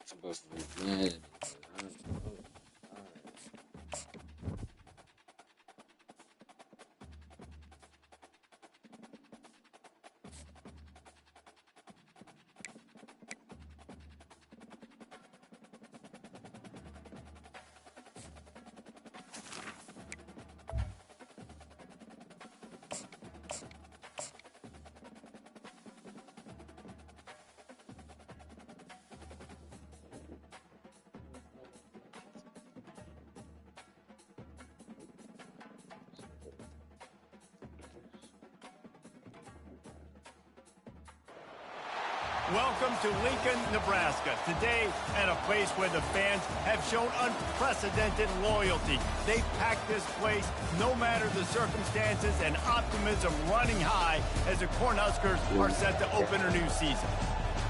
Supposed to be mad. Welcome to Lincoln, Nebraska. Today, at a place where the fans have shown unprecedented loyalty. They've packed this place no matter the circumstances, and optimism running high as the Cornhuskers are set to open a new season.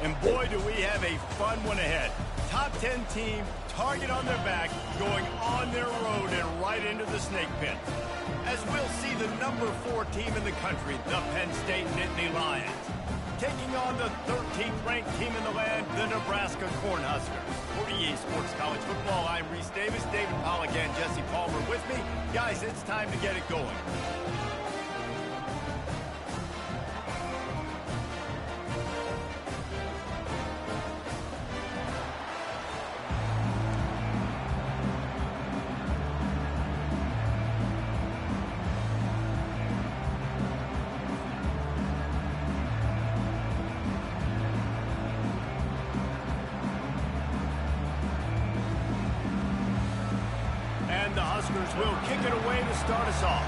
And boy, do we have a fun one ahead. Top 10 team, target on their back, going on their road and right into the snake pit. As we'll see the number 4 team in the country, the Penn State Nittany Lions, taking on the 13th ranked team in the land, the Nebraska Cornhuskers. For EA Sports College Football, I'm Reese Davis, David Pollack, and Jesse Palmer with me. Guys, it's time to get it going. The Huskers will kick it away to start us off.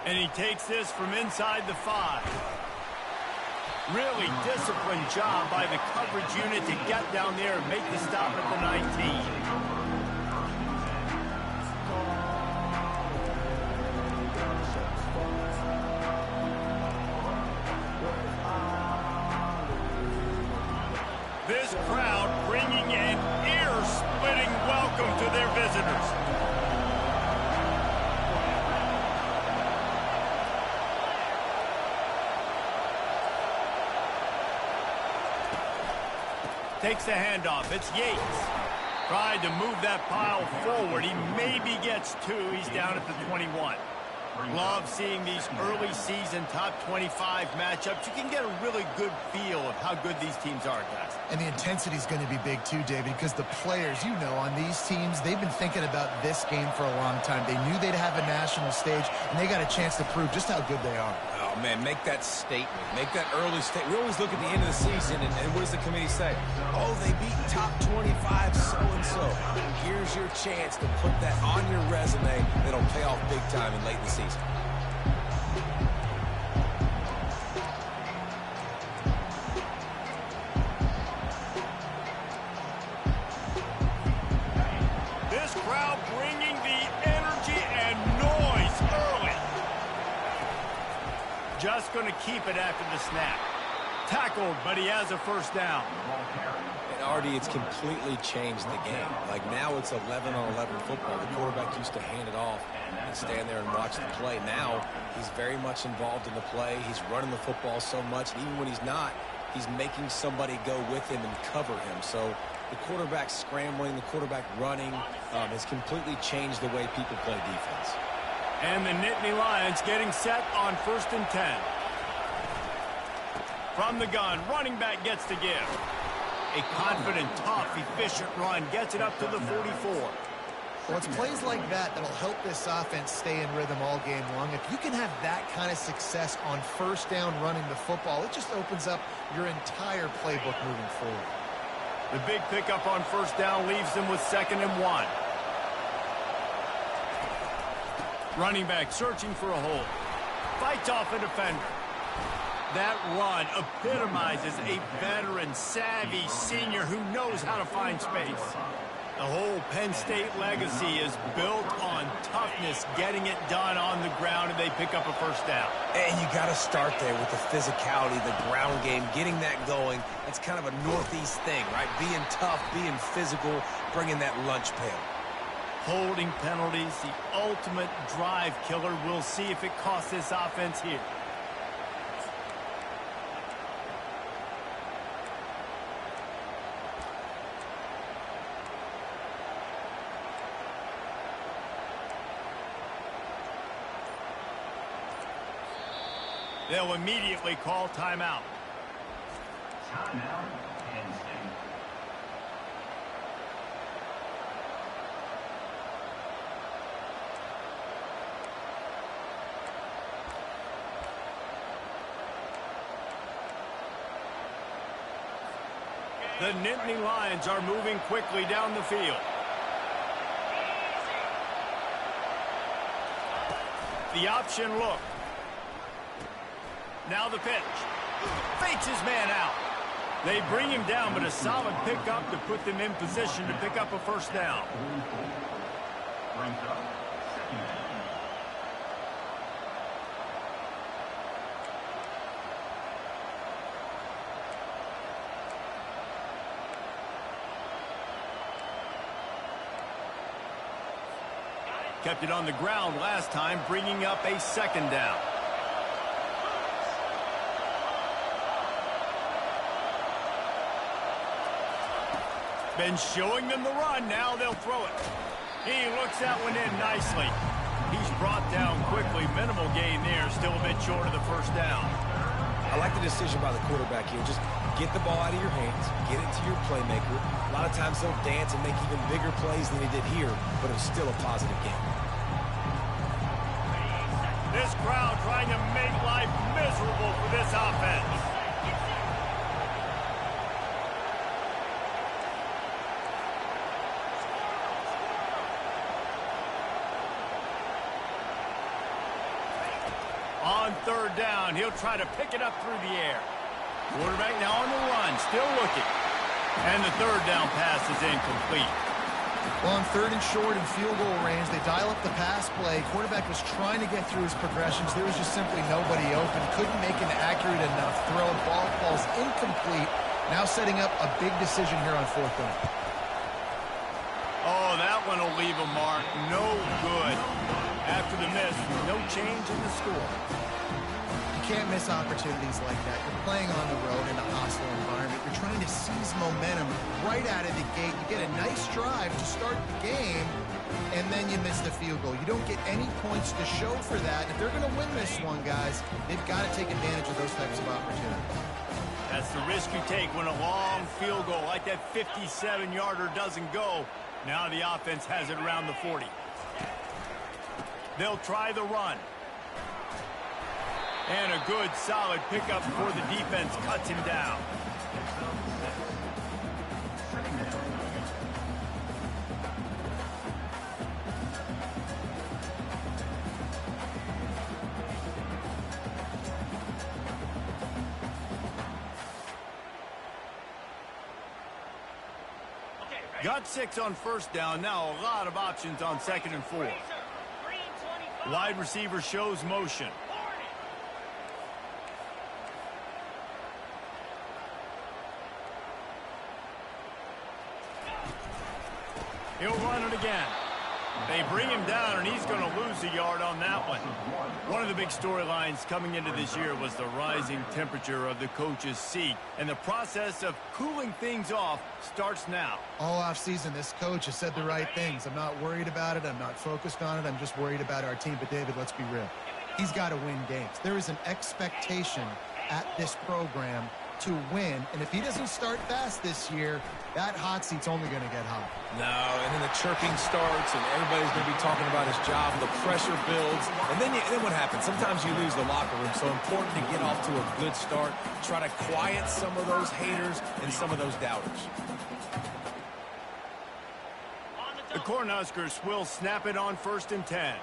And he takes this from inside the 5. Really disciplined job by the coverage unit to get down there and make the stop at the 19. This crowd bringing an ear-splitting welcome to their visitors. Takes the handoff. It's Yates. Tried to move that pile forward. He maybe gets 2. He's down at the 21. Love seeing these early season top 25 matchups. You can get a really good feel of how good these teams are, guys. And the intensity is going to be big too, David, because the players, you know, on these teams, they've been thinking about this game for a long time. They knew they'd have a national stage, and they got a chance to prove just how good they are. Oh, man, make that statement. Make that early statement. We always look at the end of the season, and what does the committee say? Oh, they beat top 25 so-and-so. Here's your chance to put that on your resume that'll pay off big time in late in the season. This crowd bringing the energy and noise early. Just going to keep it after the snap. Tackled, but he has a first down. And Artie, it's completely changed the game. Like now it's 11-on-11 football. The quarterback used to hand it off and stand there and watch the play. Now he's very much involved in the play. He's running the football so much. And even when he's not, he's making somebody go with him and cover him. So the quarterback scrambling, the quarterback running has completely changed the way people play defense. And the Nittany Lions getting set on 1st and 10. From the gun, running back gets to give. A confident, tough, efficient run gets it up to the 44. Well, it's plays like that that'll help this offense stay in rhythm all game long. If you can have that kind of success on first down running the football, it just opens up your entire playbook moving forward. The big pickup on first down leaves them with 2nd and 1. Running back searching for a hole. Fights off a defender. That run epitomizes a veteran, savvy senior who knows how to find space. The whole Penn State legacy is built on toughness, getting it done on the ground, and they pick up a first down. And you got to start there with the physicality, the ground game, getting that going. It's kind of a Northeast thing, right? Being tough, being physical, bringing that lunch pail. Holding penalties, the ultimate drive killer. We'll see if it costs this offense here. They'll immediately call timeout. Timeout, Penn State. The Nittany Lions are moving quickly down the field. The option look. Now the pitch. Fakes his man out. They bring him down, but a solid pickup to put them in position to pick up a first down. Brings up 2nd down. Kept it on the ground last time, bringing up a 2nd down. Been showing them the run. Now they'll throw it. He looks that one in nicely. He's brought down quickly. Minimal gain there. Still a bit short of the first down. I like the decision by the quarterback here. Just get the ball out of your hands, get it to your playmaker. A lot of times they'll dance and make even bigger plays than he did here, but it was still a positive game. This crowd trying to make life miserable for this offense. On 3rd down, he'll try to pick it up through the air. Quarterback now on the run, still looking. And the 3rd down pass is incomplete. Well, on 3rd and short and field goal range, they dial up the pass play. Quarterback was trying to get through his progressions. There was just simply nobody open. Couldn't make an accurate enough throw. Ball falls incomplete. Now setting up a big decision here on 4th down. Oh, that one will leave a mark. No good. After the miss, no change in the score. You can't miss opportunities like that. You're playing on the road in a hostile environment. You're trying to seize momentum right out of the gate. You get a nice drive to start the game, and then you miss the field goal. You don't get any points to show for that. If they're going to win this one, guys, they've got to take advantage of those types of opportunities. That's the risk you take when a long field goal like that 57-yarder doesn't go. Now the offense has it around the 40. They'll try the run. And a good, solid pickup before the defense cuts him down. Got 6 on 1st down. Now a lot of options on 2nd and 4. Wide receiver shows motion. He'll run it again. They bring him down, and he's going to lose a yard on that one. One of the big storylines coming into this year was the rising temperature of the coach's seat, and the process of cooling things off starts now. All offseason, this coach has said the right things. I'm not worried about it. I'm not focused on it. I'm just worried about our team. But, David, let's be real. He's got to win games. There is an expectation at this program to win. And if he doesn't start fast this year, that hot seat's only going to get hot. No, and then the chirping starts, and everybody's going to be talking about his job. The pressure builds, and then what happens? Sometimes you lose the locker room, so important to get off to a good start. Try to quiet some of those haters and some of those doubters. The Cornhuskers will snap it on 1st and 10.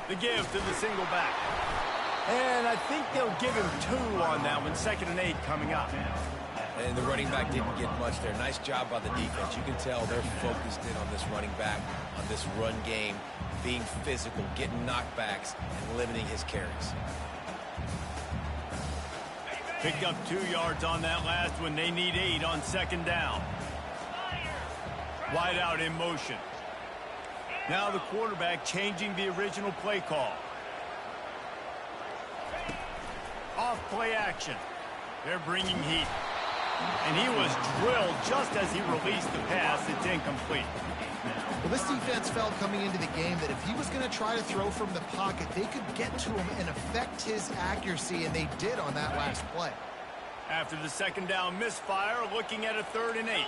The give to the single back. And I think they'll give him 2 on that one. 2nd and 8 coming up. And the running back didn't get much there. Nice job by the defense. You can tell they're focused in on this running back, on this run game, being physical, getting knockbacks, and limiting his carries. Picked up 2 yards on that last one. They need 8 on 2nd down. Wide out in motion. Now the quarterback changing the original play call. Off play action. They're bringing heat. And he was drilled just as he released the pass. It's incomplete. Well, this defense felt coming into the game that if he was going to try to throw from the pocket, they could get to him and affect his accuracy, and they did on that last play. After the 2nd down misfire, looking at a 3rd and 8.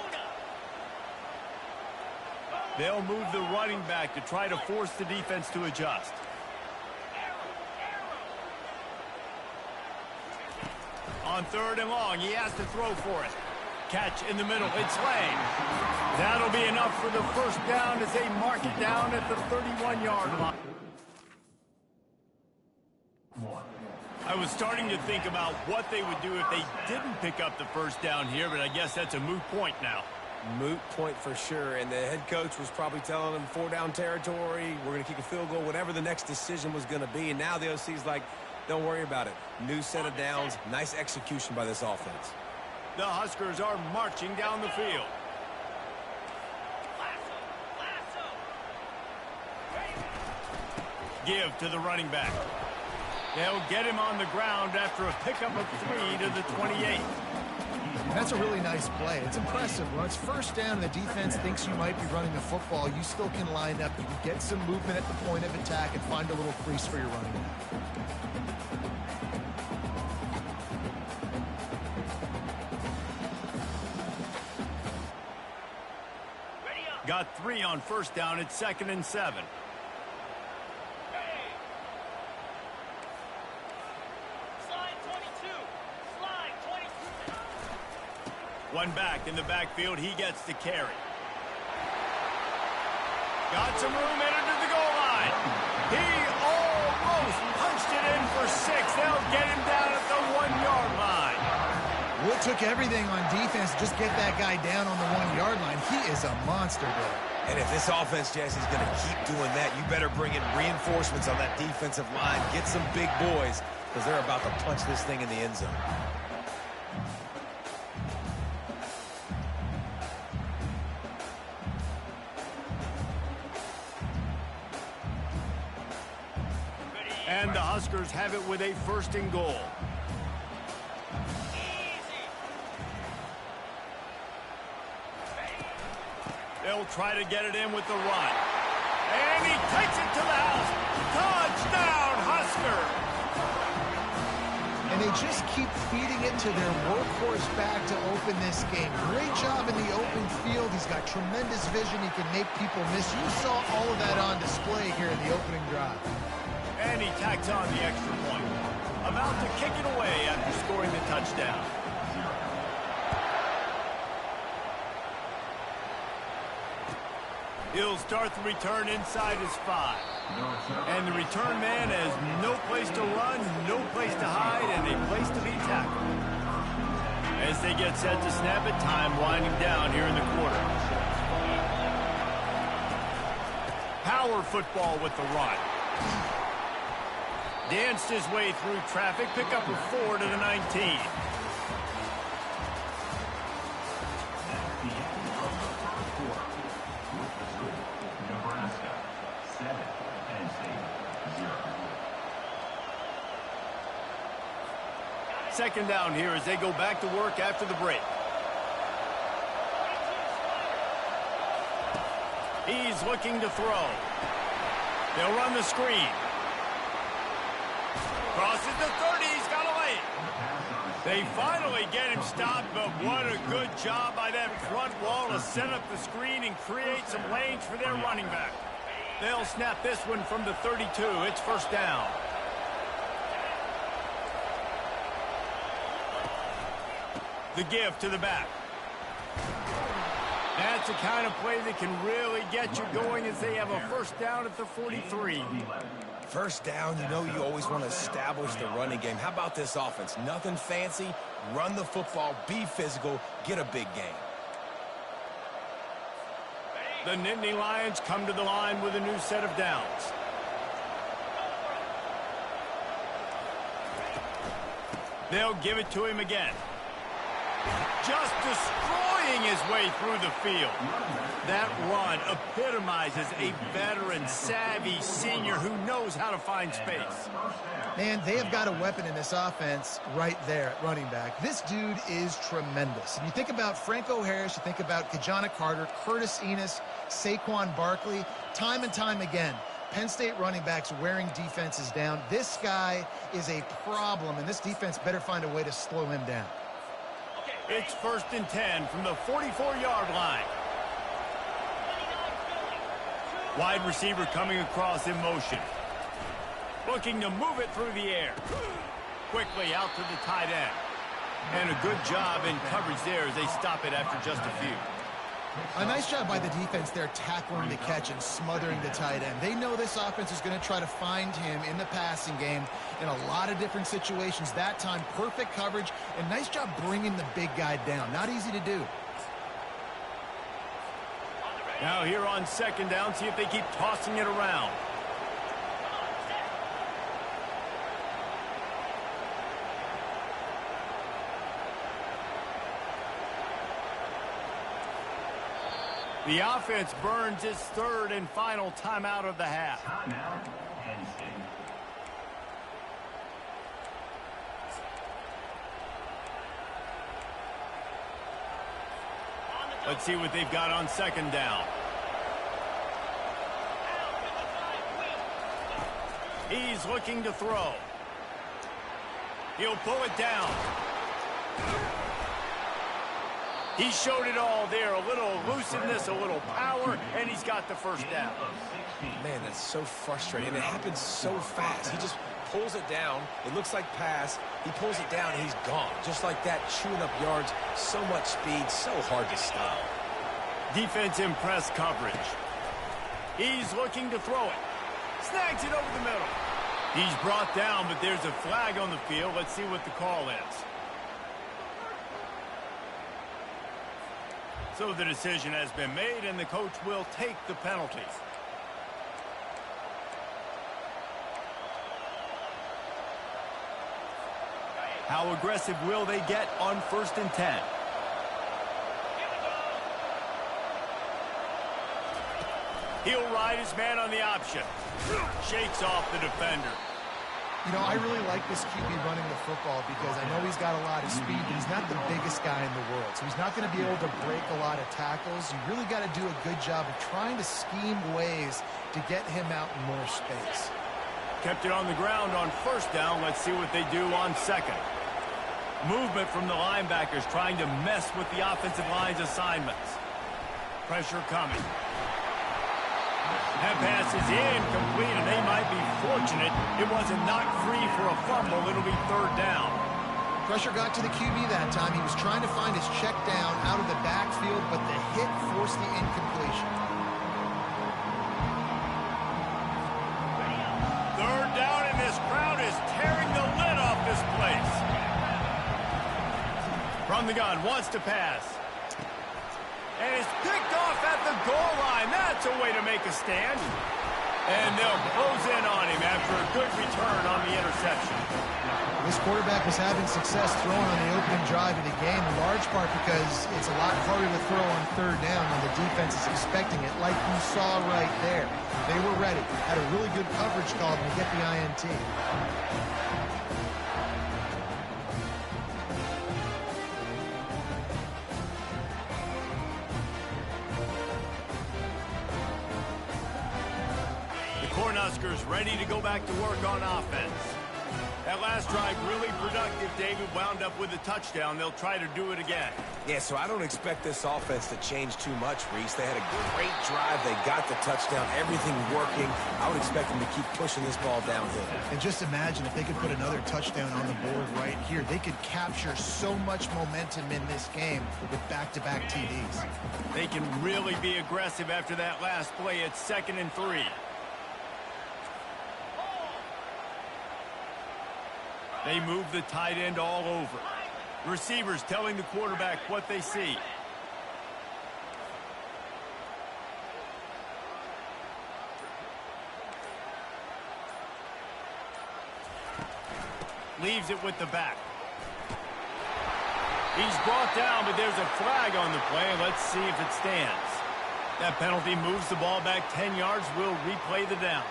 They'll move the running back to try to force the defense to adjust. On 3rd and long, he has to throw for it. Catch in the middle, it's Lane. That'll be enough for the 1st down as they mark it down at the 31-yard line. I was starting to think about what they would do if they didn't pick up the 1st down here, but I guess that's a moot point now. Moot point for sure, and the head coach was probably telling them 4-down territory, we're going to kick a field goal, whatever the next decision was going to be, and now the OC's like, don't worry about it. New set of downs, nice execution by this offense. The Huskers are marching down the field. Give to the running back. They'll get him on the ground after a pickup of 3 to the 28. That's a really nice play. It's impressive. When it's 1st down and the defense thinks you might be running the football, you still can line up. You can get some movement at the point of attack and find a little crease for your running back. Got 3 on 1st down. It's 2nd and 7. One back in the backfield. He gets the carry. Got some room, entered to the goal line. He almost punched it in for 6. They'll get him down at the 1-yard line. Well, it took everything on defense to just get that guy down on the 1-yard line. He is a monster there. And if this offense, Jesse, is going to keep doing that, you better bring in reinforcements on that defensive line. Get some big boys, because they're about to punch this thing in the end zone. And the Huskers have it with a 1st and goal. They'll try to get it in with the run. And he takes it to the house. Touchdown, Husker! And they just keep feeding it to their workhorse back to open this game. Great job in the open field. He's got tremendous vision. He can make people miss. You saw all of that on display here in the opening drive. And he tacks on the extra point. About to kick it away after scoring the touchdown. He'll start the return inside his 5. And the return man has no place to run, no place to hide, and a place to be tackled. As they get set to snap it, time winding down here in the quarter. Power football with the run. Danced his way through traffic, pick up a 4 to the 19. Nebraska, 7, Penn State, 0. 2nd down here as they go back to work after the break. He's looking to throw. They'll run the screen. Crosses the 30. He's got away. They finally get him stopped, but what a good job by that front wall to set up the screen and create some lanes for their running back. They'll snap this one from the 32. It's first down. The give to the back. That's the kind of play that can really get you going as they have a first down at the 43. First down, you know you always want to establish the running game. How about this offense? Nothing fancy. Run the football, be physical, get a big gain. The Nittany Lions come to the line with a new set of downs. They'll give it to him again. Just destroying his way through the field. That run epitomizes a veteran, savvy senior who knows how to find space. Man, they have got a weapon in this offense right there at running back. This dude is tremendous. And you think about Franco Harris, you think about Kajana Carter, Curtis Enos, Saquon Barkley, time and time again. Penn State running backs wearing defenses down. This guy is a problem, and this defense better find a way to slow him down. It's first and 10 from the 44-yard line. Wide receiver coming across in motion. Looking to move it through the air. Quickly out to the tight end. And a good job in coverage there as they stop it after just a few. A nice job by the defense there tackling the catch and smothering the tight end. They know this offense is going to try to find him in the passing game in a lot of different situations. That time, perfect coverage and nice job bringing the big guy down. Not easy to do. Now here on second down, see if they keep tossing it around. The offense burns its third and final timeout of the half. Timeout, Penn State. Let's see what they've got on second down. He's looking to throw. He'll pull it down. He showed it all there. A little elusiveness, a little power, and he's got the first down. Man, that's so frustrating. It happens so fast. He just pulls it down. It looks like pass. He pulls it down, and he's gone. Just like that, chewing up yards. So much speed, so hard to stop. Defense in press coverage. He's looking to throw it. Snags it over the middle. He's brought down, but there's a flag on the field. Let's see what the call is. So the decision has been made, and the coach will take the penalty. How aggressive will they get on first and 10? He'll ride his man on the option. Shakes off the defender. You know, I really like this QB running the football because I know he's got a lot of speed, but he's not the biggest guy in the world. So he's not going to be able to break a lot of tackles. You really got to do a good job of trying to scheme ways to get him out in more space. Kept it on the ground on first down. Let's see what they do on second. Movement from the linebackers trying to mess with the offensive line's assignments. Pressure coming. That pass is incomplete, and they might be fortunate it wasn't knocked free for a fumble. It'll be third down. Pressure got to the QB that time. He was trying to find his check down out of the backfield, but the hit forced the incompletion. Third down, and this crowd is tearing the lid off this place. From the gun, wants to pass. And it's picked off at the goal line. That's a way to make a stand. And they'll close in on him after a good return on the interception. This quarterback was having success throwing on the opening drive of the game, in large part because it's a lot harder to throw on third down when the defense is expecting it, like you saw right there. They were ready. Had a really good coverage call to get the INT. Huskers ready to go back to work on offense. That last drive really productive. David wound up with a touchdown. They'll try to do it again. Yeah, so I don't expect this offense to change too much, Reese. They had a great drive. They got the touchdown. Everything working. I would expect them to keep pushing this ball downhill. And just imagine if they could put another touchdown on the board right here. They could capture so much momentum in this game with back-to-back TDs. They can really be aggressive after that last play. It's 2nd and 3. They move the tight end all over. Receivers telling the quarterback what they see. Leaves it with the back. He's brought down, but there's a flag on the play. Let's see if it stands. That penalty moves the ball back 10 yards. We'll replay the down.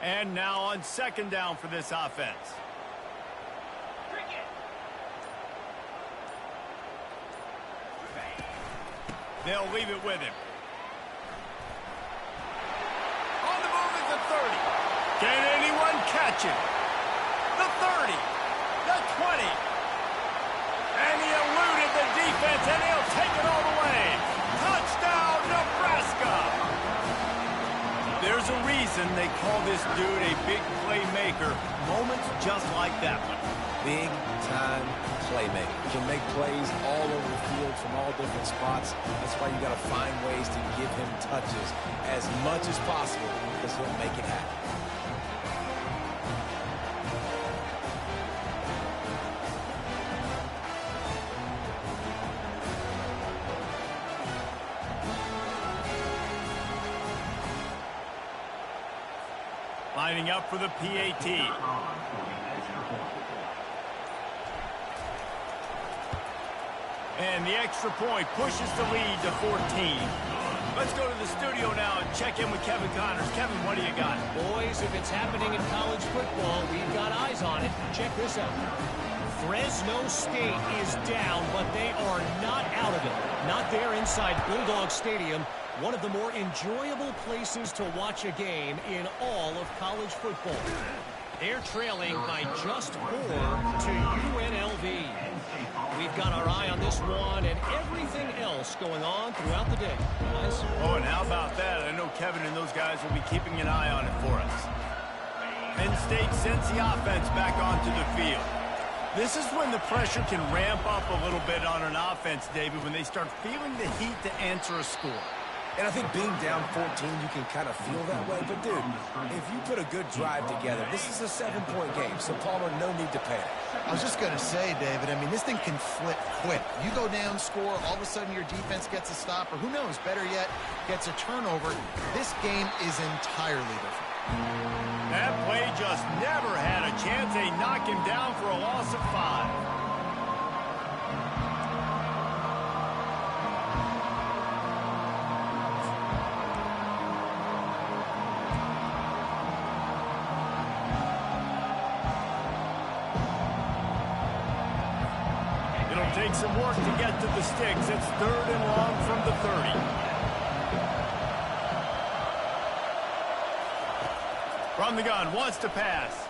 And now on 2nd down for this offense. They'll leave it with him. On the move is the 30. Can anyone catch it? The 30. The 20. And he eluded the defense, and he'll take it all the way. Touchdown, Nebraska! There's a reason they call this dude a big playmaker. Moments just like that one. Big-time playmaker. Can make plays all over the field from all different spots. That's why you got to find ways to give him touches as much as possible because he'll make it happen. Lining up for the PAT. And the extra point pushes the lead to 14. Let's go to the studio now and check in with Kevin Connors. Kevin, what do you got? Boys, if it's happening in college football, we've got eyes on it. Check this out. Fresno State is down, but they are not out of it. Not there inside Bulldog Stadium. One of the more enjoyable places to watch a game in all of college football. They're trailing by just 4 to UNLV. We've got our eye on this one and everything else going on throughout the day. Guys. Oh, and how about that? I know Kevin and those guys will be keeping an eye on it for us. Penn State sends the offense back onto the field. This is when the pressure can ramp up a little bit on an offense, David, when they start feeling the heat to answer a score. And I think being down 14, you can kind of feel that way. But, dude, if you put a good drive together, this is a 7-point game. So, Palmer, no need to panic. I was just going to say, David, I mean, this thing can flip quick. You go down, score, all of a sudden your defense gets a stop, or who knows, better yet, gets a turnover. This game is entirely different. That play just never had a chance. They knock him down for a loss of 5. Take some work to get to the sticks. It's 3rd and long from the 30. From the gun, wants to pass.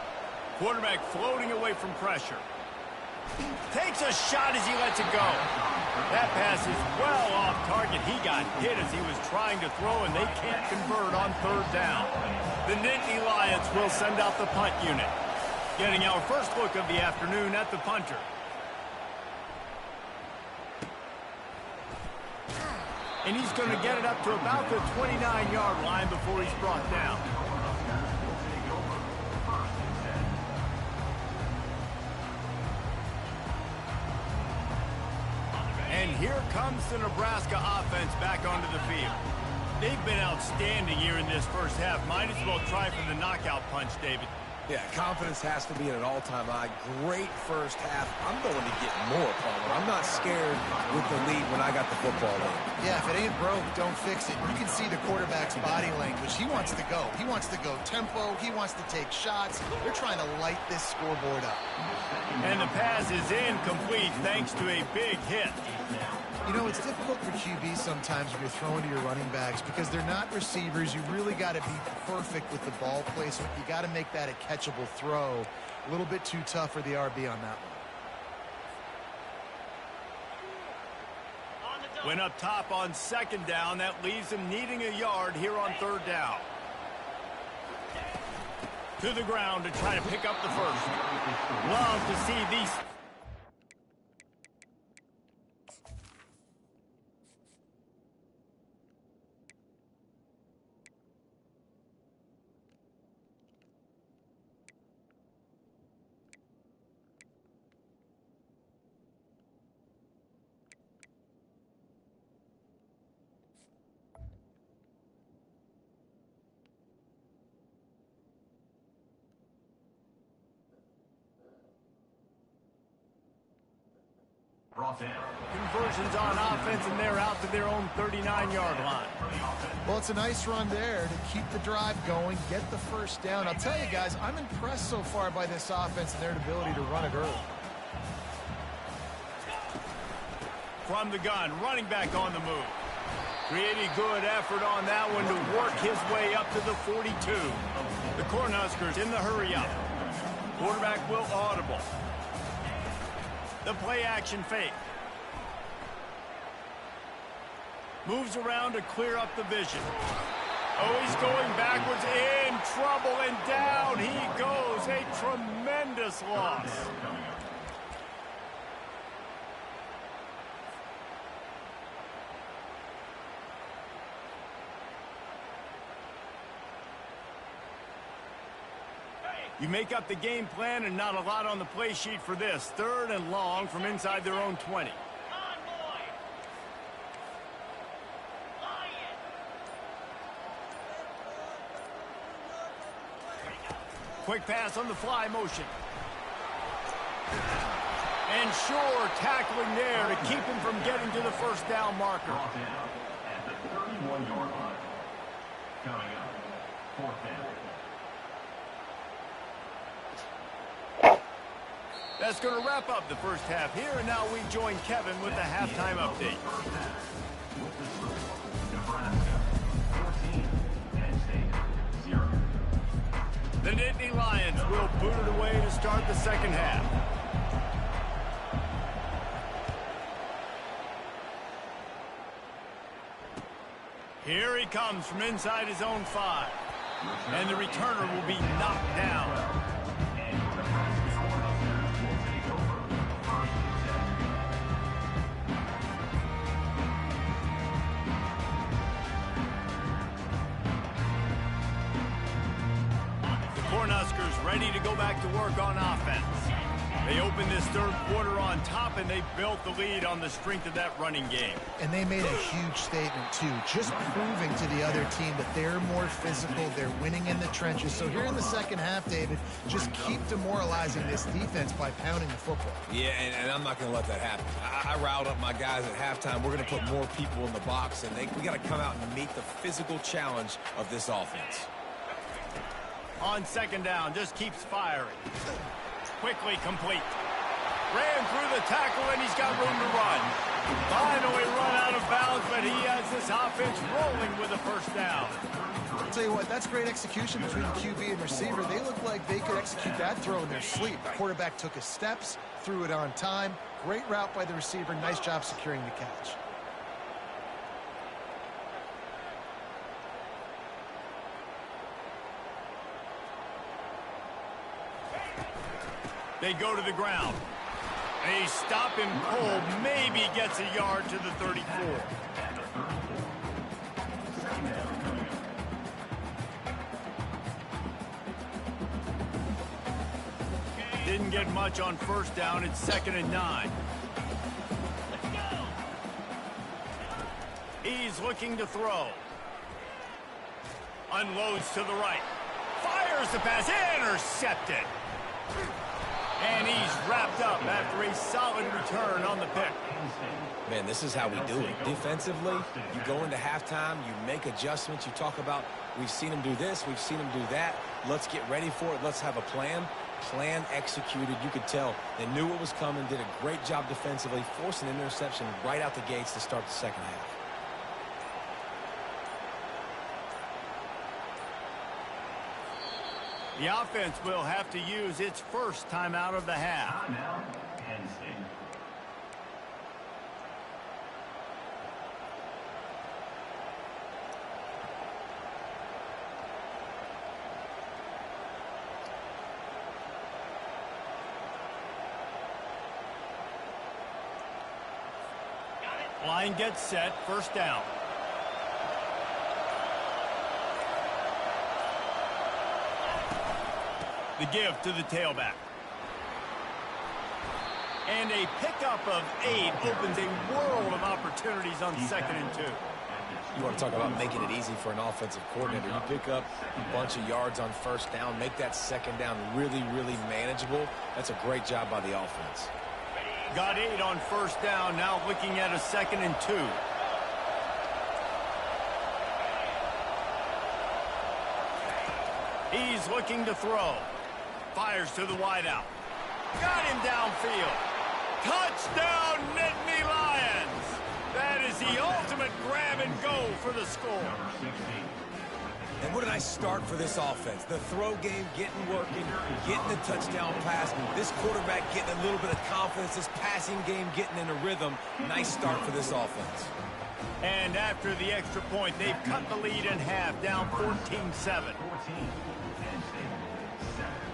Quarterback floating away from pressure. Takes a shot as he lets it go. That pass is well off target. He got hit as he was trying to throw, and they can't convert on 3rd down. The Nittany Lions will send out the punt unit. Getting our first look of the afternoon at the punter. And he's going to get it up to about the 29-yard line before he's brought down. And here comes the Nebraska offense back onto the field. They've been outstanding here in this first half. Might as well try for the knockout punch, David. Yeah, confidence has to be at an all-time high. Great first half. I'm going to get more, Palmer. I'm not scared with the lead when I got the football in. Yeah, if it ain't broke, don't fix it. You can see the quarterback's body language. He wants to go. He wants to go tempo. He wants to take shots. They're trying to light this scoreboard up. And the pass is incomplete thanks to a big hit. You know, it's difficult for QB sometimes when you're throwing to your running backs because they're not receivers. You really got to be perfect with the ball placement. You got to make that a catchable throw. A little bit too tough for the RB on that one. Went up top on second down. That leaves him needing a yard here on third down. To the ground to try to pick up the first. Love to see these. Conversions on offense, and they're out to their own 39-yard line. Well, it's a nice run there to keep the drive going, get the first down. I'll tell you guys, I'm impressed so far by this offense and their ability to run it early. From the gun, running back on the move. Pretty good effort on that one to work his way up to the 42. The Cornhuskers in the hurry up. Quarterback will audible. The play action fake. Moves around to clear up the vision. Oh, he's going backwards, in trouble, and down he goes. A tremendous loss. You make up the game plan and not a lot on the play sheet for this. Third and long from inside their own 20. Quick pass on the fly motion. And sure, tackling there to keep him from getting to the first down marker. At the 31-yard line. Coming up, fourth down. That's going to wrap up the first half here, and now we join Kevin with the halftime update. With the score, Nebraska 14, Penn State 0. The Nittany Lions will boot it away to start the second half. Here he comes from inside his own 5. And the returner will be knocked down. Cornhuskers ready to go back to work on offense. They opened this third quarter on top, and they built the lead on the strength of that running game. And they made a huge statement, too, just proving to the other team that they're more physical, they're winning in the trenches. So here in the second half, David, just keep demoralizing this defense by pounding the football. Yeah, and I'm not going to let that happen. I riled up my guys at halftime. We're going to put more people in the box, and we got to come out and meet the physical challenge of this offense. On second down, just keeps firing. Quickly complete. Ran through the tackle, and he's got room to run. Finally run out of bounds, but he has this offense rolling with a first down. I'll tell you what, that's great execution between the QB and receiver. They look like they could execute that throw in their sleep. The quarterback took his steps, threw it on time. Great route by the receiver. Nice job securing the catch. They go to the ground. They stop him cold. Maybe gets a yard to the 34. Didn't get much on first down. It's 2nd and 9. He's looking to throw. Unloads to the right. Fires the pass. Intercepted. And he's wrapped up after a solid return on the pick. Man, this is how we do it. Defensively, you go into halftime, you make adjustments. You talk about, we've seen him do this, we've seen him do that. Let's get ready for it. Let's have a plan. Plan executed. You could tell they knew what was coming, did a great job defensively, forced an interception right out the gates to start the second half. The offense will have to use its first timeout of the half. Now, Penn State. Line gets set, first down. The give to the tailback. And a pickup of 8 opens a world of opportunities on 2nd and 2. You want to talk about making it easy for an offensive coordinator. You pick up a bunch of yards on first down, make that second down really, really manageable. That's a great job by the offense. Got 8 on first down, now looking at a 2nd and 2. He's looking to throw. Fires to the wideout. Got him downfield. Touchdown, Nittany Lions! That is the ultimate grab and go for the score. And what a nice start for this offense. The throw game getting working, getting the touchdown pass. This quarterback getting a little bit of confidence. This passing game getting in a rhythm. Nice start for this offense. And after the extra point, they've cut the lead in half, down 14-7.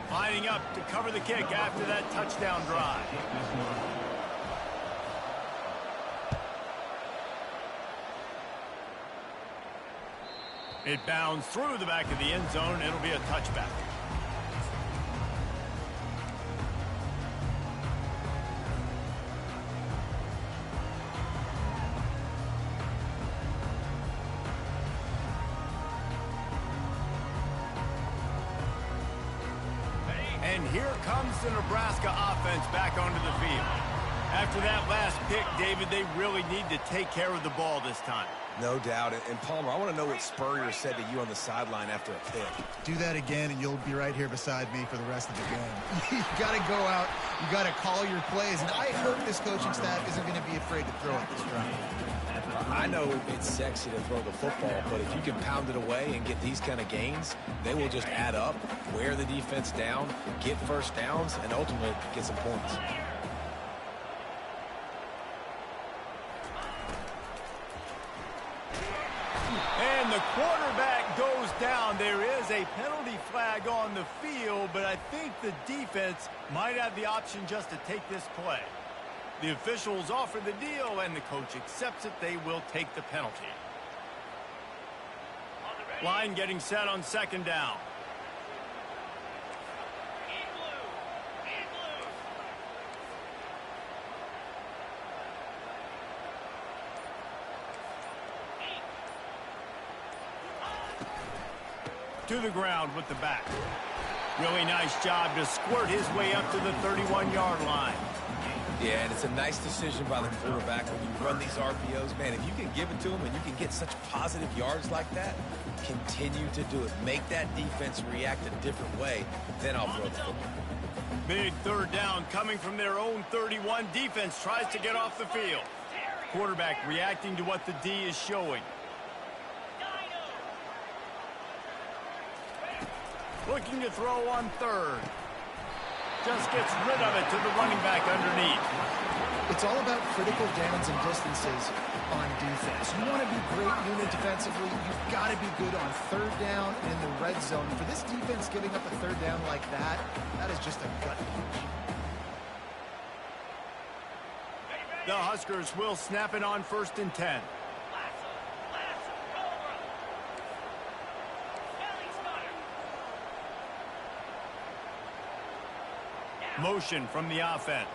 Lining up to cover the kick after that touchdown drive. It bounds through the back of the end zone. It'll be a touchback. And here comes the Nebraska offense back onto the field. After that last pick, David, they really need to take care of the ball this time. No doubt. And Palmer, I want to know what Spurrier said to you on the sideline after a pick. Do that again, and you'll be right here beside me for the rest of the game. You got to go out. You got to call your plays. And I hope this coaching staff isn't going to be afraid to throw it this drive. I know it's sexy to throw the football, but if you can pound it away and get these kind of gains, they will just add up, wear the defense down, get first downs, and ultimately get some points. And the quarterback goes down. There is a penalty flag on the field, but I think the defense might have the option just to take this play. The officials offer the deal, and the coach accepts it. They will take the penalty. Line getting set on second down. To the ground with the back. Really nice job to squirt his way up to the 31-yard line. Yeah, and it's a nice decision by the quarterback when you run these RPOs. Man, if you can give it to him and you can get such positive yards like that, continue to do it. Make that defense react a different way, then I'll throw the football. Big third down coming from their own 31. Defense tries to get off the field. Quarterback reacting to what the D is showing. Looking to throw on third. Just gets rid of it to the running back underneath. It's all about critical downs and distances on defense. You want to be great unit defensively. You've got to be good on third down and in the red zone. For this defense giving up a third down like that, that is just a gut punch. The Huskers will snap it on 1st and 10. Motion from the offense.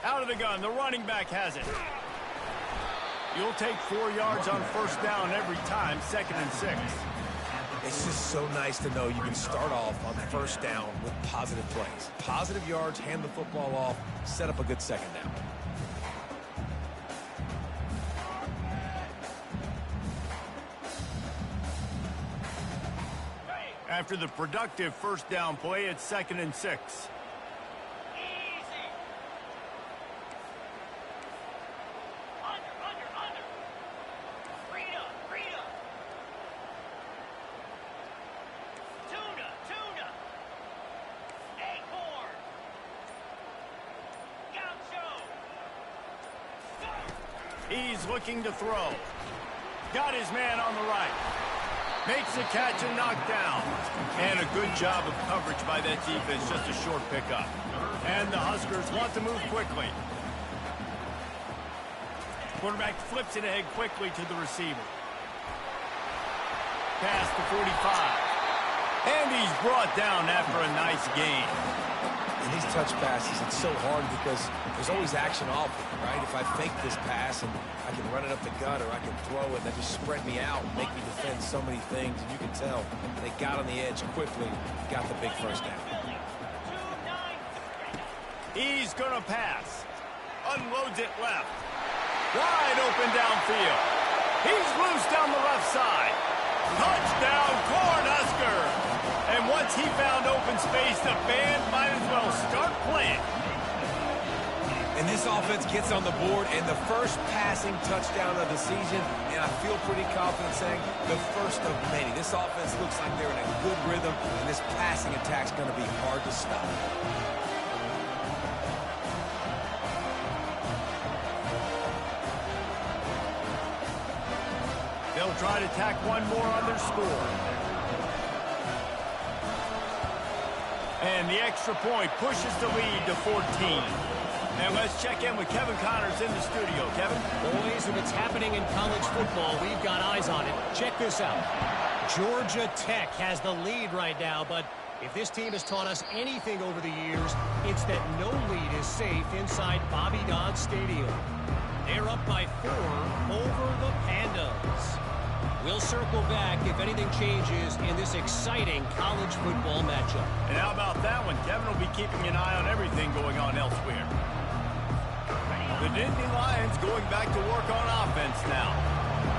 Out of the gun, the running back has it. You'll take 4 yards on first down every time, 2nd and 6. It's just so nice to know you can start off on first down with positive plays. Positive yards, hand the football off, set up a good second down. After the productive first down play, it's 2nd and 6. He's looking to throw. Got his man on the right. Makes the catch and knocked down. And a good job of coverage by that defense, just a short pickup. And the Huskers want to move quickly. Quarterback flips it ahead quickly to the receiver. Pass to 45. And he's brought down after a nice gain. In these touch passes, it's so hard because there's always action off it, right? If I fake this pass and I can run it up the gut or I can throw it, that just spread me out and make me defend so many things. And you can tell they got on the edge quickly, got the big first down. He's going to pass. Unloads it left. Wide open downfield. He's loose down the left side. Touchdown, Cornhusker! And once he found open space, the band might as well start playing. And this offense gets on the board, and the first passing touchdown of the season, and I feel pretty confident saying the first of many. This offense looks like they're in a good rhythm, and this passing attack's going to be hard to stop. They'll try to tack one more on their score. And the extra point pushes the lead to 14. And let's check in with Kevin Connors in the studio. Kevin? Boys, if it's happening in college football, we've got eyes on it. Check this out. Georgia Tech has the lead right now, but if this team has taught us anything over the years, it's that no lead is safe inside Bobby Dodd Stadium. They're up by 4 over the Pandas. We'll circle back if anything changes in this exciting college football matchup. And how about that one? Kevin will be keeping an eye on everything going on elsewhere. The Nittany Lions going back to work on offense now.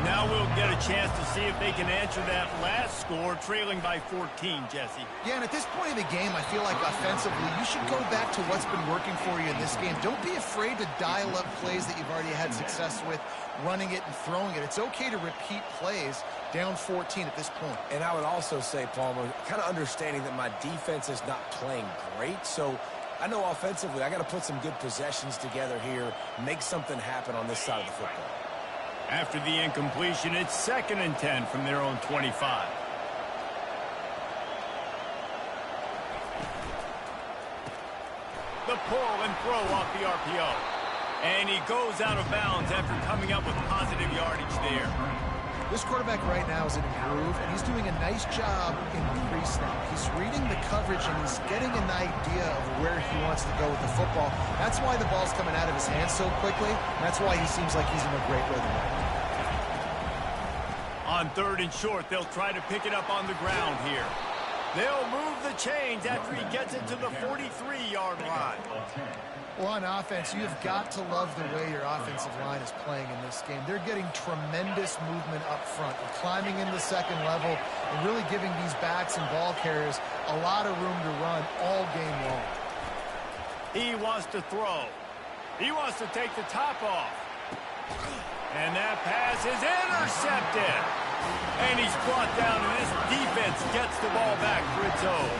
Now we'll get a chance to see if they can answer that last score, trailing by 14, Jesse. Yeah, and at this point in the game, I feel like offensively, you should go back to what's been working for you in this game. Don't be afraid to dial up plays that you've already had success with, running it and throwing it. It's okay to repeat plays down 14 at this point. And I would also say, Palmer, kind of understanding that my defense is not playing great, so I know offensively I got to put some good possessions together here, make something happen on this side of the football. After the incompletion, it's 2nd and 10 from their own 25. The pull and throw off the RPO. And he goes out of bounds after coming up with positive yardage there. This quarterback right now is in a groove, and he's doing a nice job in pre-snap. He's reading the coverage, and he's getting an idea of where he wants to go with the football. That's why the ball's coming out of his hands so quickly. That's why he seems like he's in a great rhythm. On 3rd and short, they'll try to pick it up on the ground here. They'll move the chains after he gets it to the 43-yard line. Well, on offense, you've got to love the way your offensive line is playing in this game. They're getting tremendous movement up front, climbing in the second level, and really giving these backs and ball carriers a lot of room to run all game long. He wants to throw. He wants to take the top off. And that pass is intercepted. And he's brought down, and this defense gets the ball back for its own.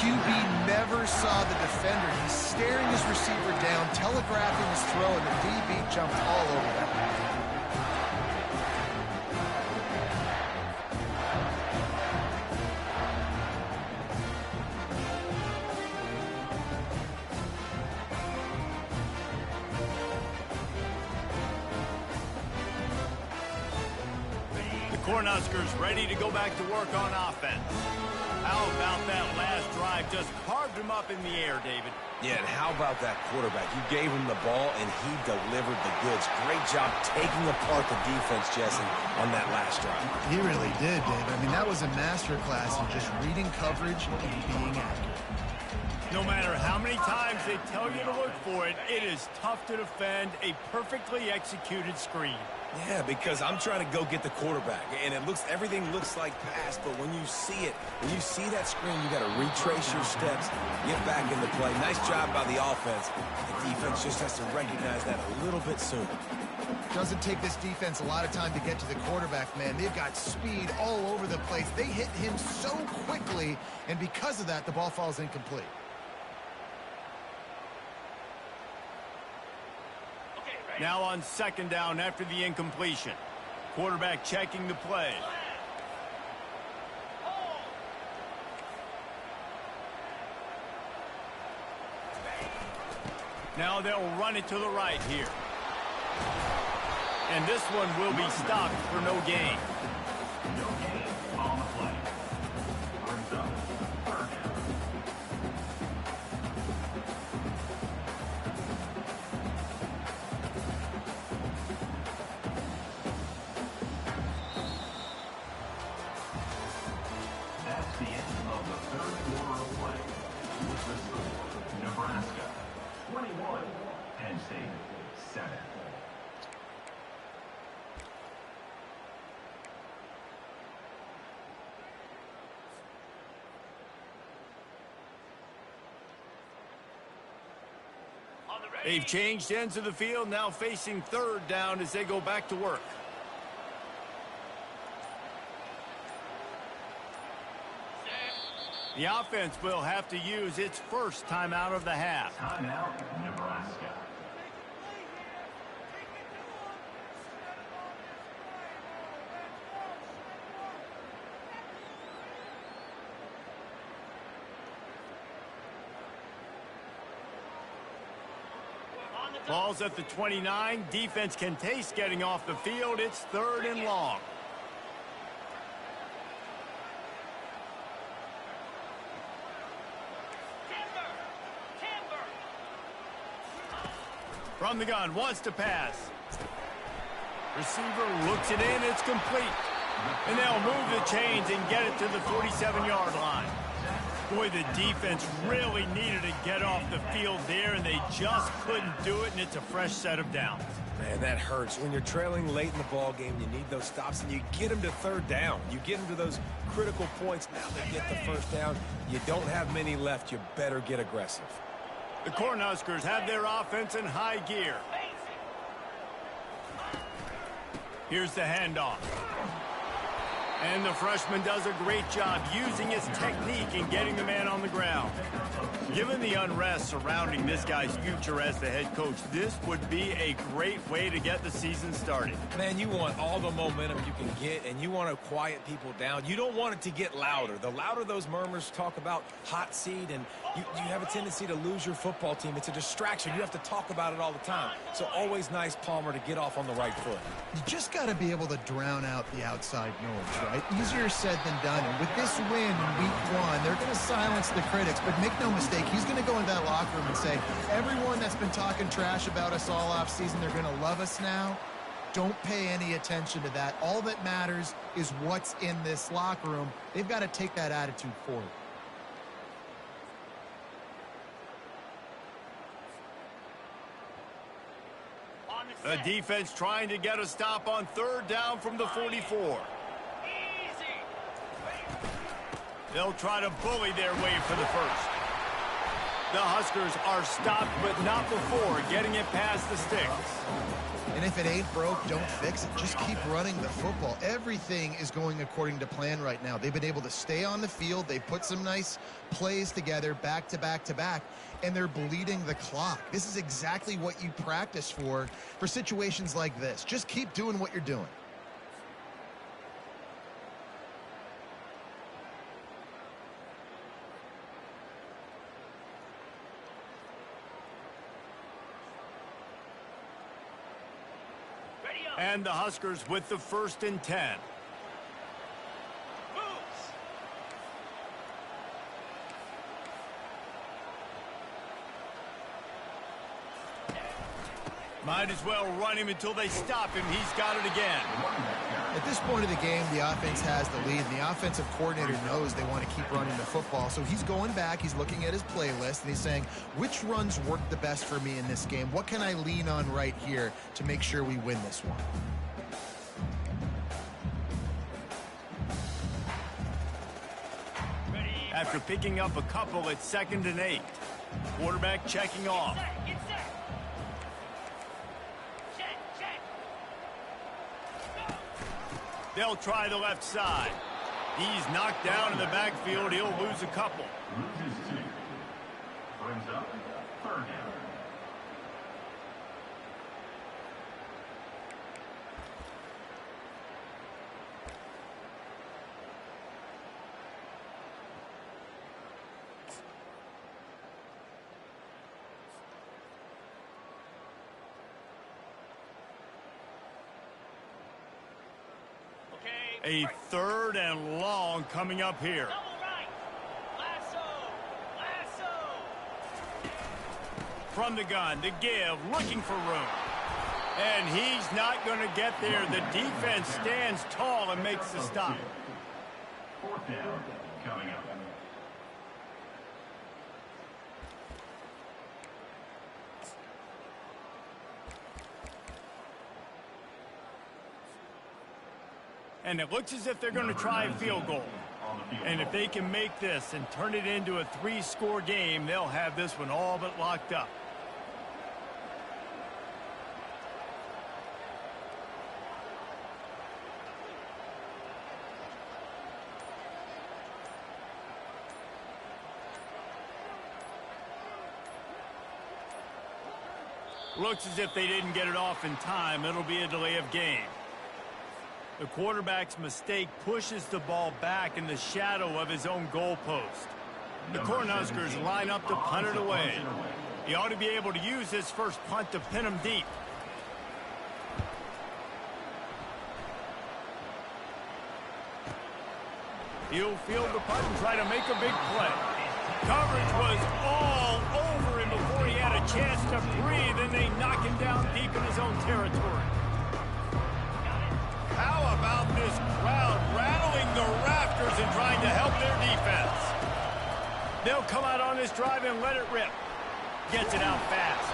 QB never saw the defender. He's staring his receiver down, telegraphing his throw, and the DB jumped all over that. The Cornhuskers ready to go back to work on offense. How about that last drive? Just carved him up in the air, David. Yeah, and how about that quarterback? You gave him the ball, and he delivered the goods. Great job taking apart the defense, Jesse, on that last drive. He really did, Dave. I mean, that was a masterclass in just reading coverage and being accurate. No matter how many times they tell you to look for it, it is tough to defend a perfectly executed screen. Yeah, because I'm trying to go get the quarterback, and everything looks like pass, but when you see it, when you see that screen, you got to retrace your steps, get back into play. Nice job by the offense. The defense just has to recognize that a little bit sooner. Doesn't take this defense a lot of time to get to the quarterback, man. They've got speed all over the place. They hit him so quickly, and because of that, the ball falls incomplete. Now on second down after the incompletion. Quarterback checking the play. Now they'll run it to the right here. And this one will be stopped for no gain. No gain on the play. Brings up third down. That's the end of the third quarter of play. With the score, Nebraska 21, Penn State 7. They've changed ends of the field, now facing third down as they go back to work. The offense will have to use its first timeout of the half. Timeout, Nebraska. Ball's at the 29. Defense can taste getting off the field. It's third and long. From the gun, wants to pass. Receiver looks it in, it's complete. And they'll move the chains and get it to the 47-yard line. Boy, the defense really needed to get off the field there, and they just couldn't do it, and it's a fresh set of downs. Man, that hurts. When you're trailing late in the ball game, you need those stops, and you get them to third down. You get them to those critical points. Now they get the first down. You don't have many left. You better get aggressive. The Cornhuskers have their offense in high gear. Here's the handoff. And the freshman does a great job using his technique and getting the man on the ground. Given the unrest surrounding this guy's future as the head coach, this would be a great way to get the season started. Man, you want all the momentum you can get, and you want to quiet people down. You don't want it to get louder. The louder those murmurs talk about hot seat, and you have a tendency to lose your football team. It's a distraction. You have to talk about it all the time. So always nice, Palmer, to get off on the right foot. You just got to be able to drown out the outside noise, right? Easier said than done. And with this win in week one, they're going to silence the critics. But make no mistake, he's going to go into that locker room and say, everyone that's been talking trash about us all offseason, they're going to love us now. Don't pay any attention to that. All that matters is what's in this locker room. They've got to take that attitude forward. The defense trying to get a stop on third down from the 44. They'll try to bully their way for the first. The Huskers are stopped, but not before getting it past the sticks. And if it ain't broke, don't fix it. Just keep running the football. Everything is going according to plan right now. They've been able to stay on the field. They've put some nice plays together back to back to back, and they're bleeding the clock. This is exactly what you practice for situations like this. Just keep doing what you're doing. And the Huskers with the 1st and 10. Might as well run him until they stop him. He's got it again. At this point of the game, the offense has the lead, and the offensive coordinator knows they want to keep running the football. So he's going back, he's looking at his playlist, and he's saying, which runs work the best for me in this game? What can I lean on right here to make sure we win this one? After picking up a couple, it's 2nd and 8. Quarterback checking off. They'll try the left side. He's knocked down in the backfield. He'll lose a couple. Loses 2. Brings up 3rd down. A 3rd and long coming up here. From the gun to give, looking for room. And he's not going to get there. The defense stands tall and makes the stop. 4th down coming up. And it looks as if they're going to try a field goal. And if they can make this and turn it into a 3-score game, they'll have this one all but locked up. Looks as if they didn't get it off in time. It'll be a delay of game. The quarterback's mistake pushes the ball back in the shadow of his own goalpost. The Cornhuskers line up to punt it away. He ought to be able to use his first punt to pin him deep. He'll field the punt and try to make a big play. Coverage was all over him before he had a chance to breathe, and they knock him down deep in his own territory. How about this crowd rattling the rafters and trying to help their defense? They'll come out on this drive and let it rip. Gets it out fast.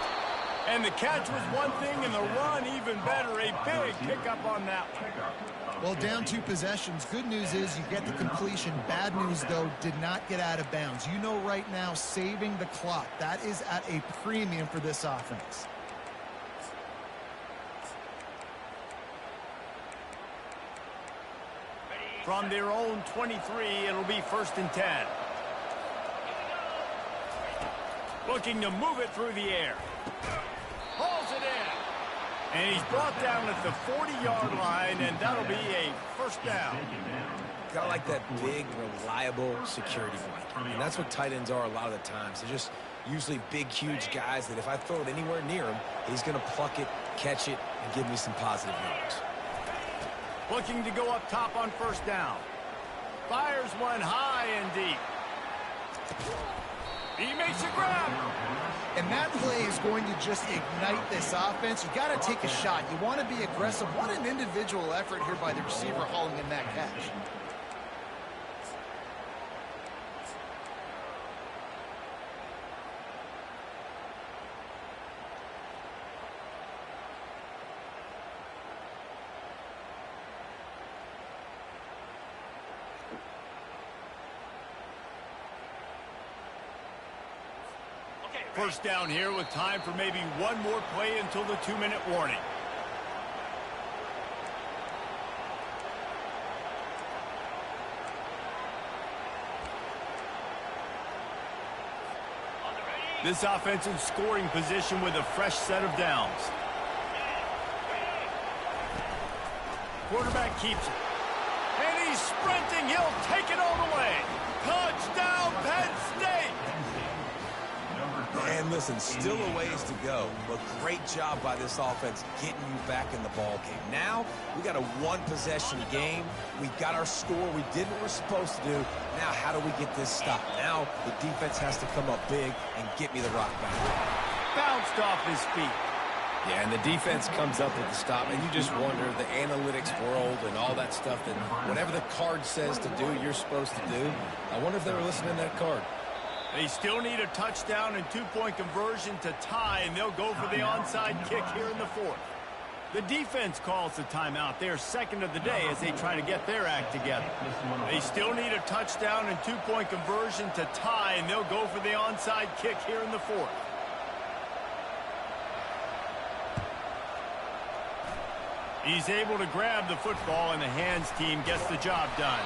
And the catch was one thing, and the run even better. A big pickup on that one. Well, down 2 possessions. Good news is you get the completion. Bad news, though, did not get out of bounds. You know right now, saving the clock. That is at a premium for this offense. From their own 23, it'll be 1st and 10. Looking to move it through the air. Hauls it in. And he's brought down at the 40-yard line, and that'll be a 1st down. Got like that big, reliable security blanket. And that's what tight ends are a lot of the times. They're just usually big, huge guys that if I throw it anywhere near him, he's going to pluck it, catch it, and give me some positive yards. Looking to go up top on 1st down. Fires one high and deep. He makes a grab. And that play is going to just ignite this offense. You got to take a shot. You want to be aggressive. What an individual effort here by the receiver hauling in that catch. First down here with time for maybe one more play until the 2-minute warning. This offense in scoring position with a fresh set of downs. Quarterback keeps it. And he's sprinting. He'll take it all the way. Touchdown, Penn State! And listen, still a ways to go, but great job by this offense getting you back in the ball game. Now, we got a 1-possession game. We got our score. We did what we're supposed to do. Now, how do we get this stopped? Now, the defense has to come up big and get me the rock back. Bounced off his feet. Yeah, and the defense comes up with the stop, and you just wonder, the analytics world and all that stuff, that whatever the card says to do, you're supposed to do. I wonder if they were listening to that card. They still need a touchdown and two-point conversion to tie, and they'll go for the onside kick here in the fourth. The defense calls the timeout. They're second of the day as they try to get their act together. They still need a touchdown and two-point conversion to tie, and they'll go for the onside kick here in the fourth. He's able to grab the football, and the hands team gets the job done.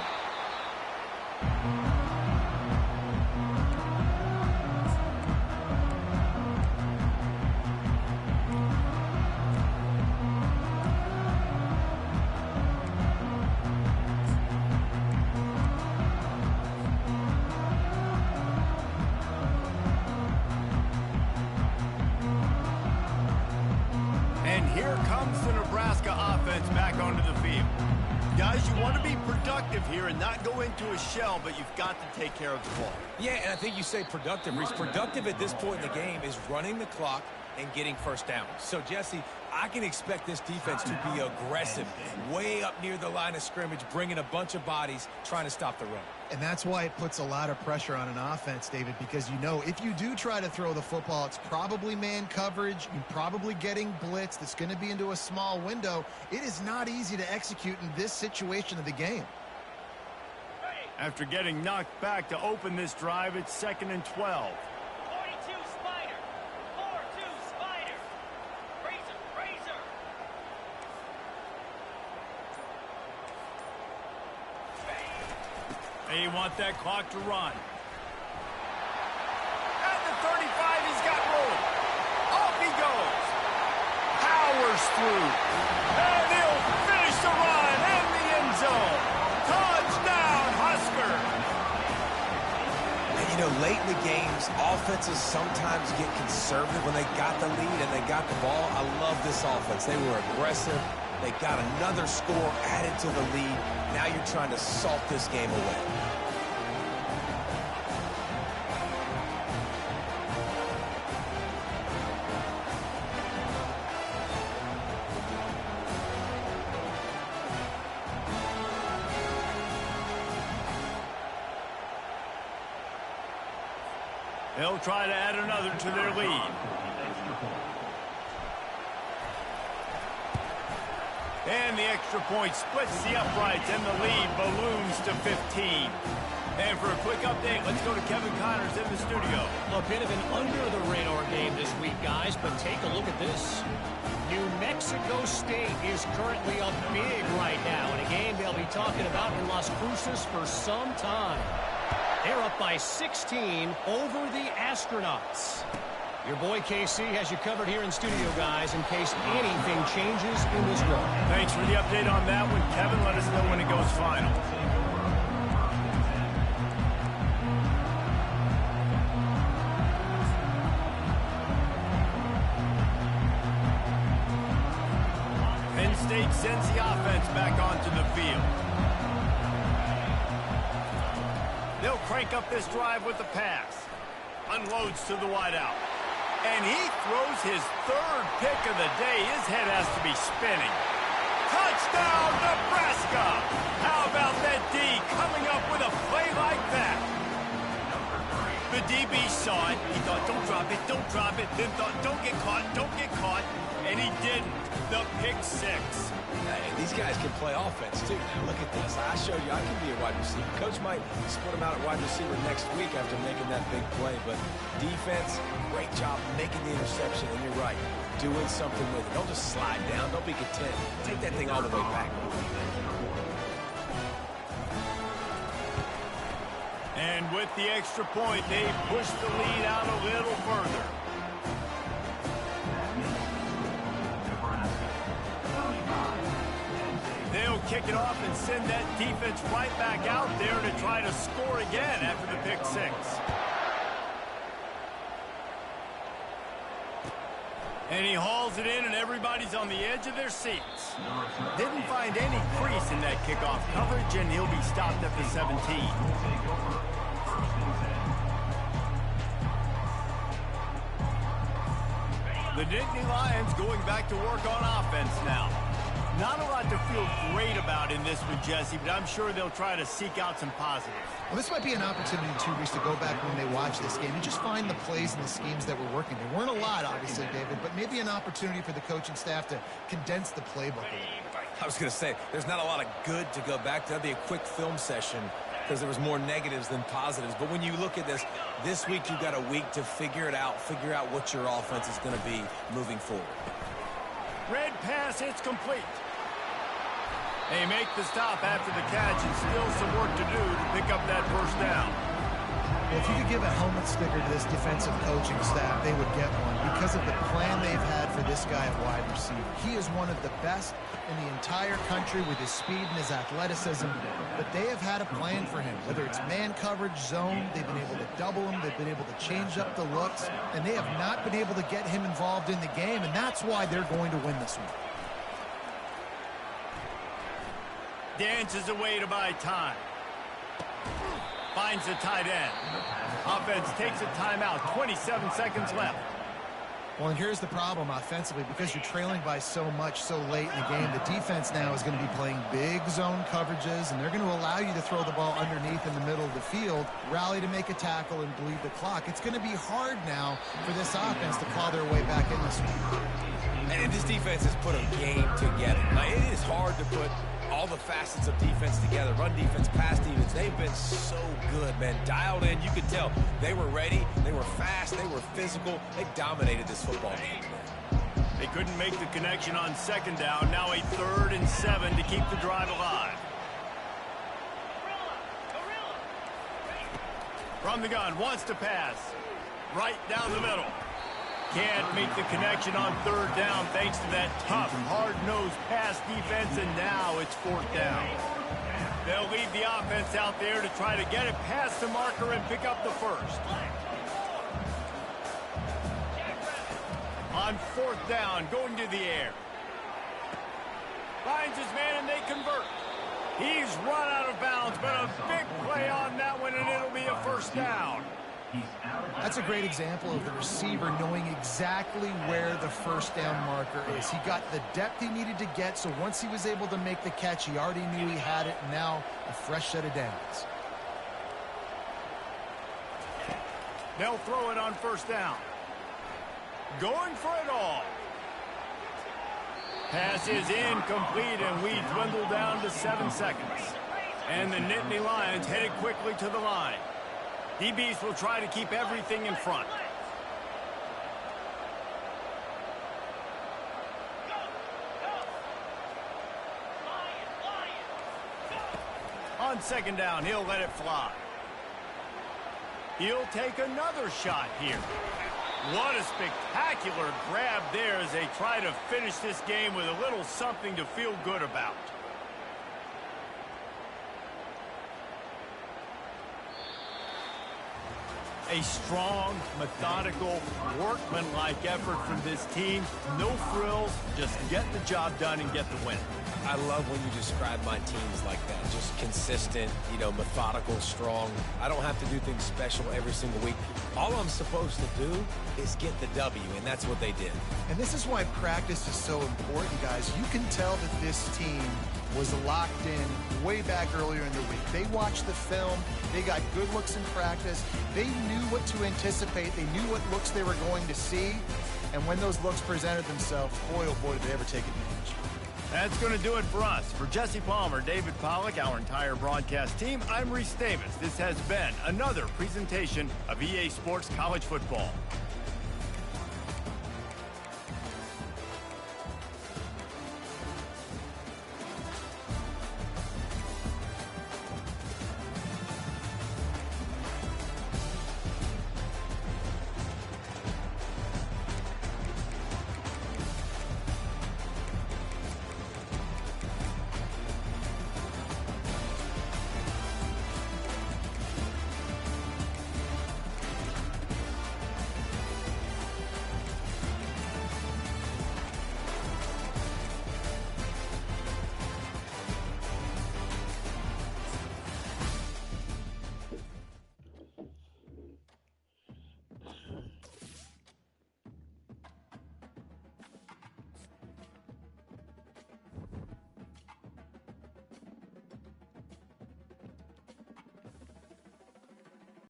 Here comes the Nebraska offense back onto the field. Guys, you want to be productive here and not go into a shell, but you've got to take care of the ball. Yeah, and I think you say productive. Reese, productive at this point in the game is running the clock and getting first down. So, Jesse, I can expect this defense to be aggressive, way up near the line of scrimmage, bringing a bunch of bodies, trying to stop the run. And that's why it puts a lot of pressure on an offense, David, because you know if you do try to throw the football, it's probably man coverage. You're probably getting blitzed. It's going to be into a small window. It is not easy to execute in this situation of the game. After getting knocked back to open this drive, it's 2nd and 12. 42 Spider. 4-2 Spider. Razor. They want that clock to run. At the 35, he's got room. Off he goes. Powers through. And he'll finish the run in the end zone. Touchdown, Husker. And, you know, late in the games, offenses sometimes get conservative when they got the lead and they got the ball. I love this offense. They were aggressive. They got another score added to the lead. Now you're trying to salt this game away. They'll try to add another to their lead. And the extra point splits the uprights, and the lead balloons to 15. And for a quick update, let's go to Kevin Connors in the studio. A bit of an under-the-radar game this week, guys, but take a look at this. New Mexico State is currently up big right now in a game they'll be talking about in Las Cruces for some time. They're up by 16 over the Astronauts. Your boy KC has you covered here in studio, guys, in case anything changes in this one. Thanks for the update on that one, Kevin. Let us know when it goes final. Penn State sends the offense back onto the field. They'll crank up this drive with the pass. Unloads to the wideout. And he throws his third pick of the day. His head has to be spinning. Touchdown, Nebraska! How about that D coming up with a play like that? The DB saw it. He thought, don't drop it, don't drop it. Then thought, don't get caught, don't get caught. And he didn't. The pick six. Hey, these guys can play offense, too. Now, look at this. I showed you I can be a wide receiver. Coach might split him out at wide receiver next week after making that big play. But defense, great job making the interception. And you're right, doing something with it. Don't just slide down. Don't be content. Take that thing all the way back. And with the extra point, they push the lead out a little further. They'll kick it off and send that defense right back out there to try to score again after the pick six. And he hauls it in, and everybody's on the edge of their seats. Didn't find any crease in that kickoff coverage, and he'll be stopped at the 17. The Nittany Lions going back to work on offense now. Not a lot to feel great about in this one, Jesse, but I'm sure they'll try to seek out some positives. Well, this might be an opportunity in 2 weeks to go back when they watch this game and just find the plays and the schemes that were working. There weren't a lot, obviously, David, but maybe an opportunity for the coaching staff to condense the playbook a little. I was going to say, there's not a lot of good to go back to. That'd be a quick film session because there was more negatives than positives. But when you look at this week you've got a week to figure it out, figure out what your offense is going to be moving forward. Red pass, it's complete. They make the stop after the catch, and still some work to do to pick up that first down. Well, if you could give a helmet sticker to this defensive coaching staff, they would get one because of the plan they've had for this guy at wide receiver. He is one of the best in the entire country with his speed and his athleticism, but they have had a plan for him. Whether it's man coverage, zone, they've been able to double him, they've been able to change up the looks, and they have not been able to get him involved in the game, and that's why they're going to win this one. Dances away to buy time. Finds the tight end. Offense takes a timeout. 27 seconds left. Well, and here's the problem offensively. Because you're trailing by so much so late in the game, the defense now is going to be playing big zone coverages, and they're going to allow you to throw the ball underneath in the middle of the field, rally to make a tackle, and bleed the clock. It's going to be hard now for this offense to claw their way back in this one. And this defense has put a game together. Now, it is hard to put all the facets of defense together. Run defense, pass defense. They've been so good, man. Dialed in. You could tell they were ready. They were fast. They were physical. They dominated this football game, man. They couldn't make the connection on second down. Now a 3rd and 7 to keep the drive alive. From the gun, wants to pass. Right down the middle. Can't make the connection on 3rd down thanks to that tough, hard-nosed pass defense, and now it's 4th down. They'll leave the offense out there to try to get it past the marker and pick up the first. On 4th down, going to the air. Finds his man, and they convert. He's run out of bounds, but a big play on that one, and it'll be a 1st down. That's a great example of the receiver knowing exactly where the 1st down marker is. He got the depth he needed to get, so once he was able to make the catch, he already knew he had it, and now a fresh set of downs. They'll throw it on 1st down. Going for it all. Pass is incomplete, and we dwindle down to 7 seconds. And the Nittany Lions headed quickly to the line. DBs will try to keep everything in front. On 2nd down, he'll let it fly. He'll take another shot here. What a spectacular grab there as they try to finish this game with a little something to feel good about. A strong, methodical, workmanlike effort from this team. No frills, just get the job done and get the win. I love when you describe my teams like that. Just consistent, methodical, strong. I don't have to do things special every single week. All I'm supposed to do is get the W, and that's what they did. And this is why practice is so important, guys. You can tell that this team was locked in way back earlier in the week. They watched the film. They got good looks in practice. They knew what to anticipate. They knew what looks they were going to see. And when those looks presented themselves, boy, oh boy, did they ever take advantage. That's going to do it for us. For Jesse Palmer, David Pollack, our entire broadcast team, I'm Reese Davis. This has been another presentation of EA Sports College Football.